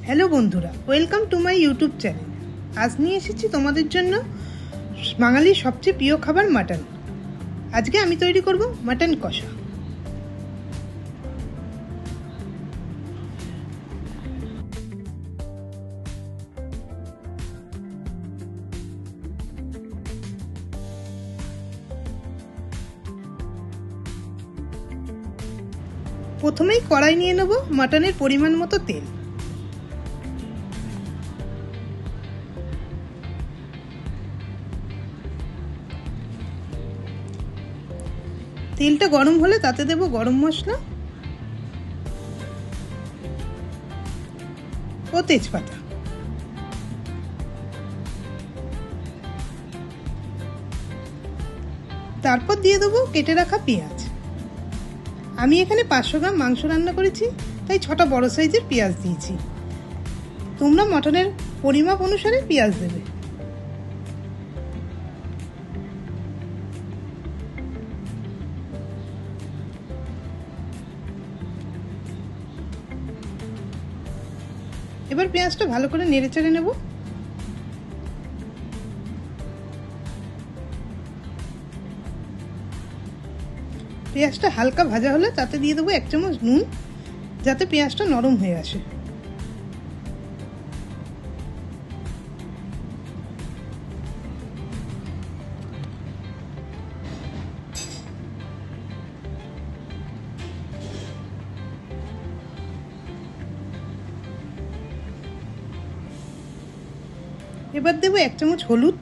Hello বন্ধুরা, welcome to my YouTube channel. আজ নিয়ে এসেছি তোমাদের জন্য বাঙালির সবচেয়ে প্রিয় খাবার মাটন। আজকে আমি তৈরি করব মাটন কষা। প্রথমেই কড়াই নিয়ে নেব মাটনের পরিমাণ মতো তেল। তেলটা গরম হলে তাতে দেব গরম মশলা ও তেজপাতা। তারপর দিয়ে দেবো কেটে রাখা পেঁয়াজ। আমি এখানে 500 গ্রাম মাংস রান্না করেছি, তাই 6টা বড় সাইজের পেঁয়াজ দিয়েছি। তোমরা মটনের পরিমাপ অনুসারে পেঁয়াজ দেবে। এবার পেঁয়াজটা ভালো করে নেড়ে চেড়ে নেব। পেঁয়াজটা হালকা ভাজা হলে তাতে দিয়ে দেবো 1 চামচ নুন, যাতে পেঁয়াজটা নরম হয়ে আসে। এবার দেবো 1 চামচ হলুদ,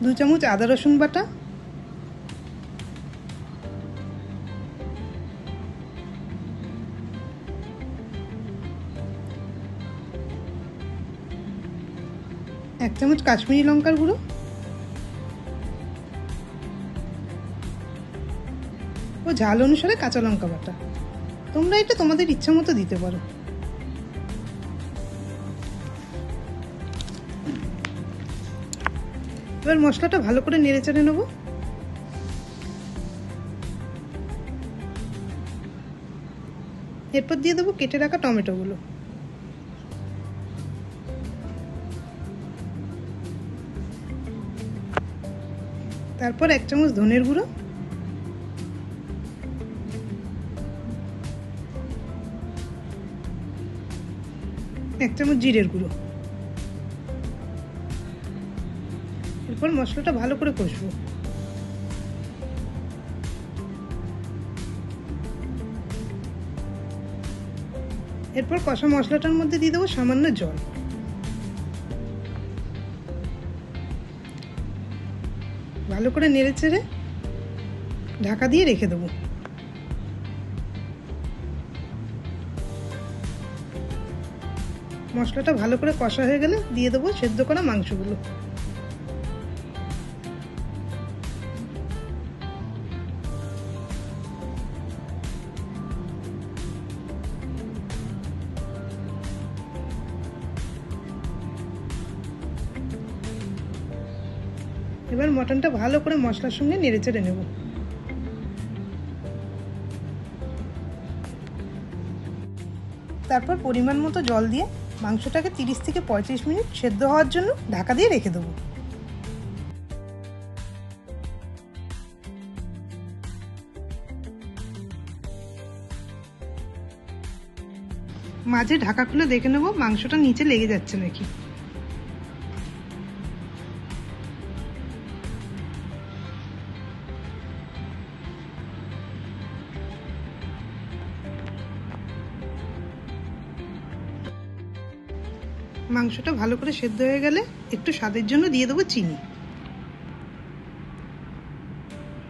2 চামচ আদা রসুন বাটা, 1 চামচ কাশ্মীরি লঙ্কার গুঁড়ো, ও ঝাল অনুসারে কাঁচা লঙ্কা বাটা। তোমরা এটা তোমাদের ইচ্ছা মতো দিতে পারো। এবার মশলাটা ভালো করে নেড়ে চেড়ে নেব। এরপর দিয়ে দেবো কেটে রাখা টমেটোগুলো। তারপর 1 চামচ ধনের গুঁড়ো, 1 চামচ জিরের গুঁড়ো। এরপর মশলাটা ভালো করে কষবো। এরপর কষা মশলাটার মধ্যে দিয়ে দেবো সামান্য জল। ভালো করে নেড়ে চেড়ে ঢাকা দিয়ে রেখে দেবো। মশলাটা ভালো করে কষা হয়ে গেলে দিয়ে দেবো সেদ্ধ করা মাংসগুলো। এবার মটনটা ভালো করে মশলার সঙ্গে নেড়ে চেড়ে নেব। তারপর পরিমাণ মতো জল দিয়ে মাংসটাকে 30 থেকে 35 মিনিট সেদ্ধ হওয়ার জন্য ঢাকা দিয়ে রেখে দেবো। মাঝে ঢাকা খুলে দেখে নেব মাংসটা নিচে লেগে যাচ্ছে নাকি। মাংসটা ভালো করে সেদ্ধ হয়ে গেলে একটু স্বাদের জন্য দিয়ে দেবো চিনি।